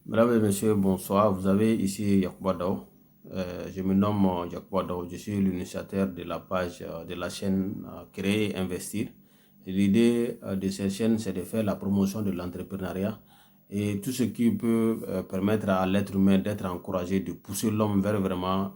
Mesdames et messieurs, bonsoir. Vous avez ici Yacouba Dao. Je me nomme Yacouba Dao. Je suis l'initiateur de la page de la chaîne Créer et Investir. L'idée de cette chaîne, c'est de faire la promotion de l'entrepreneuriat et tout ce qui peut permettre à l'être humain d'être encouragé, de pousser l'homme vers vraiment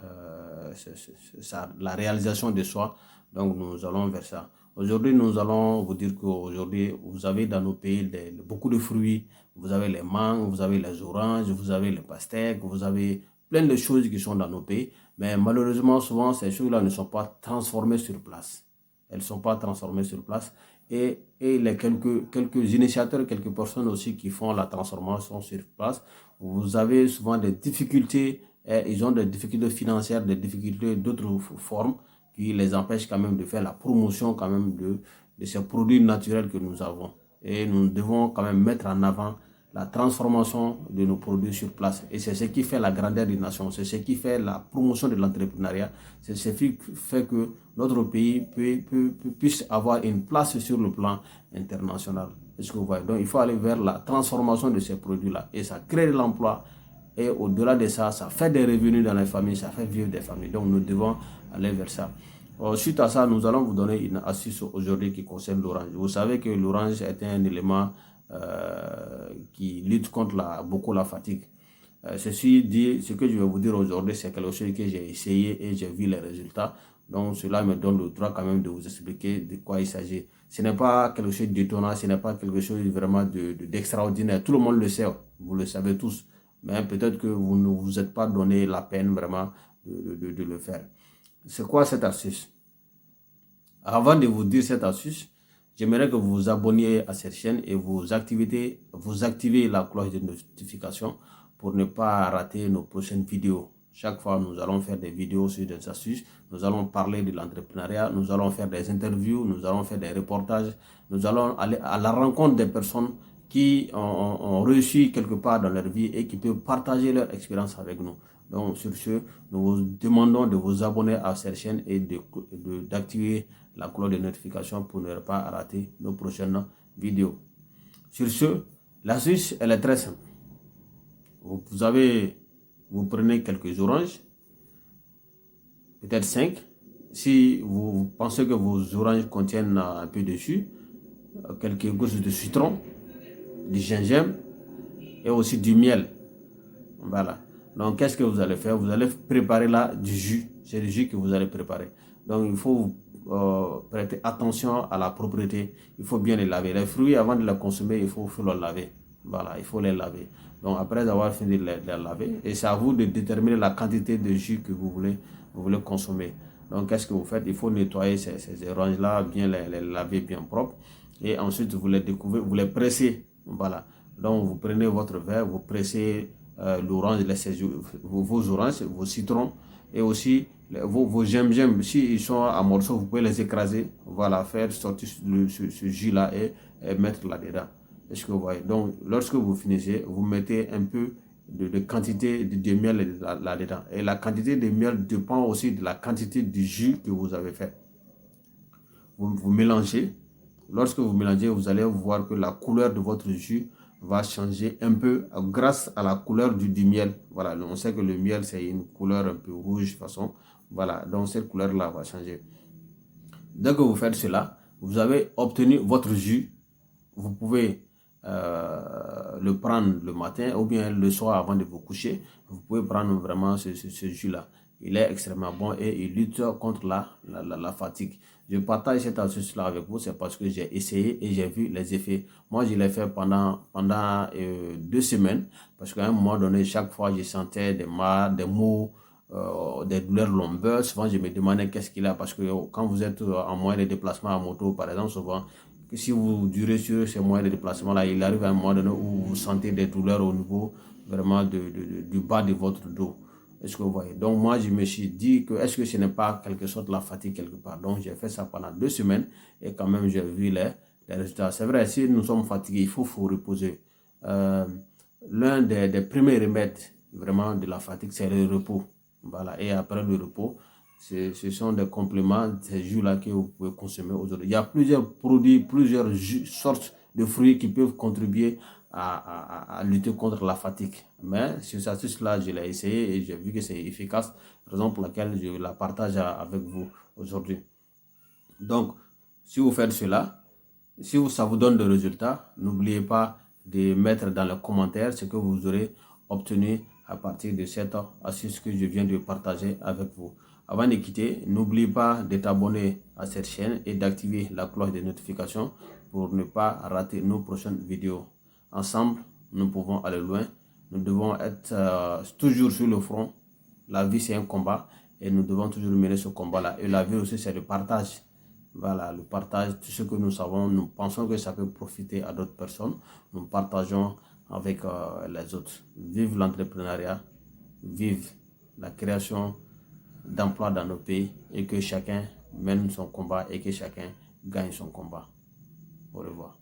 la réalisation de soi. Donc, nous allons vers ça. Aujourd'hui, nous allons vous dire qu'aujourd'hui, vous avez dans nos pays beaucoup de fruits. Vous avez les mangues, vous avez les oranges, vous avez les pastèques, vous avez plein de choses qui sont dans nos pays. Mais malheureusement, souvent, ces choses-là ne sont pas transformées sur place. Elles ne sont pas transformées sur place. Et les quelques initiateurs, quelques personnes aussi qui font la transformation sur place, vous avez souvent des difficultés, ils ont des difficultés financières, des difficultés d'autres formes qui les empêchent quand même de faire la promotion quand même de ces produits naturels que nous avons. Et nous devons quand même mettre en avant la transformation de nos produits sur place. Et c'est ce qui fait la grandeur des nations, c'est ce qui fait la promotion de l'entrepreneuriat, c'est ce qui fait que notre pays puisse avoir une place sur le plan international. Est-ce que vous voyez? Donc il faut aller vers la transformation de ces produits-là et ça crée de l'emploi. Et au-delà de ça, ça fait des revenus dans les familles, ça fait vivre des familles. Donc nous devons aller vers ça. Suite à ça, nous allons vous donner une astuce aujourd'hui qui concerne l'orange. Vous savez que l'orange est un élément qui lutte contre beaucoup la fatigue. Ceci dit, ce que je vais vous dire aujourd'hui, c'est quelque chose que j'ai essayé et j'ai vu les résultats. Donc cela me donne le droit quand même de vous expliquer de quoi il s'agit. Ce n'est pas quelque chose d'étonnant, ce n'est pas quelque chose vraiment d'extraordinaire. Tout le monde le sait, vous le savez tous. Mais peut-être que vous ne vous êtes pas donné la peine vraiment de le faire. C'est quoi cette astuce? Avant de vous dire cette astuce, j'aimerais que vous vous abonniez à cette chaîne et vous activez la cloche de notification pour ne pas rater nos prochaines vidéos. Chaque fois, nous allons faire des vidéos sur des astuces, nous allons parler de l'entrepreneuriat, nous allons faire des interviews, nous allons faire des reportages, nous allons aller à la rencontre des personnes qui ont réussi quelque part dans leur vie et qui peuvent partager leur expérience avec nous. Donc, sur ce, nous vous demandons de vous abonner à cette chaîne et d'activer la cloche de notification pour ne pas rater nos prochaines vidéos. Sur ce, l'astuce, elle est très simple. Vous prenez quelques oranges, peut-être 5. Si vous pensez que vos oranges contiennent un peu de jus, quelques gousses de citron, du gingembre et aussi du miel. Voilà. Donc, qu'est-ce que vous allez faire? Vous allez préparer là du jus. C'est du jus que vous allez préparer. Donc, il faut prêter attention à la propreté. Il faut bien les laver. Les fruits, avant de les consommer, il faut les laver. Voilà, il faut les laver. Donc, après avoir fini de les laver, et c'est à vous de déterminer la quantité de jus que vous voulez consommer. Donc, qu'est-ce que vous faites? Il faut nettoyer ces oranges-là, bien les laver bien propres. Et ensuite, vous les découvrez, vous les pressez. Voilà. Donc, vous prenez votre verre, vous pressez l'orange, vos oranges, vos citrons et aussi vos gingembre. S'ils sont à morceaux, vous pouvez les écraser. Voilà, faire sortir ce jus-là et mettre là-dedans. Est-ce que vous voyez? Donc, lorsque vous finissez, vous mettez un peu de quantité de miel là-dedans. Et la quantité de miel dépend aussi de la quantité du jus que vous avez fait. Vous mélangez. Lorsque vous mélangez, vous allez voir que la couleur de votre jus va changer un peu grâce à la couleur du miel. Voilà, on sait que le miel, c'est une couleur un peu rouge, de façon. Voilà, donc cette couleur-là va changer. Dès que vous faites cela, vous avez obtenu votre jus. Vous pouvez le prendre le matin ou bien le soir avant de vous coucher. Vous pouvez prendre vraiment ce jus-là. Il est extrêmement bon et il lutte contre la fatigue. Je partage cette astuce-là avec vous, c'est parce que j'ai essayé et j'ai vu les effets. Moi, je l'ai fait pendant 2 semaines parce qu'à un moment donné, chaque fois, je sentais des maux, des douleurs lombaires. Souvent, je me demandais qu'est-ce qu'il a parce que quand vous êtes en moyen de déplacement à moto, par exemple, souvent, que si vous durez sur ces moyens de déplacement-là, il arrive à un moment donné où vous sentez des douleurs au niveau vraiment du bas de votre dos. Est-ce que vous voyez? Donc moi, je me suis dit que est-ce que ce n'est pas quelque chose de la fatigue quelque part? Donc j'ai fait ça pendant 2 semaines et quand même j'ai vu les résultats. C'est vrai, si nous sommes fatigués, il faut reposer. L'un des premiers remèdes vraiment de la fatigue, c'est le repos. Voilà. Et après le repos, ce sont des compléments, ces jus-là que vous pouvez consommer aujourd'hui. Il y a plusieurs produits, plusieurs sortes de fruits qui peuvent contribuer à lutter contre la fatigue. Mais cette astuce-là, je l'ai essayé et j'ai vu que c'est efficace, raison pour laquelle je la partage avec vous aujourd'hui. Donc, si vous faites cela, si ça vous donne des résultats, n'oubliez pas de mettre dans les commentaires ce que vous aurez obtenu à partir de cette astuce que je viens de partager avec vous. Avant de quitter, n'oubliez pas de t'abonner à cette chaîne et d'activer la cloche de notification pour ne pas rater nos prochaines vidéos. Ensemble, nous pouvons aller loin. Nous devons être toujours sur le front. La vie, c'est un combat et nous devons toujours mener ce combat-là. Et la vie aussi, c'est le partage. Voilà, le partage, tout ce que nous savons, nous pensons que ça peut profiter à d'autres personnes. Nous partageons avec les autres. Vive l'entrepreneuriat, vive la création d'emplois dans nos pays et que chacun mène son combat et que chacun gagne son combat. Au revoir.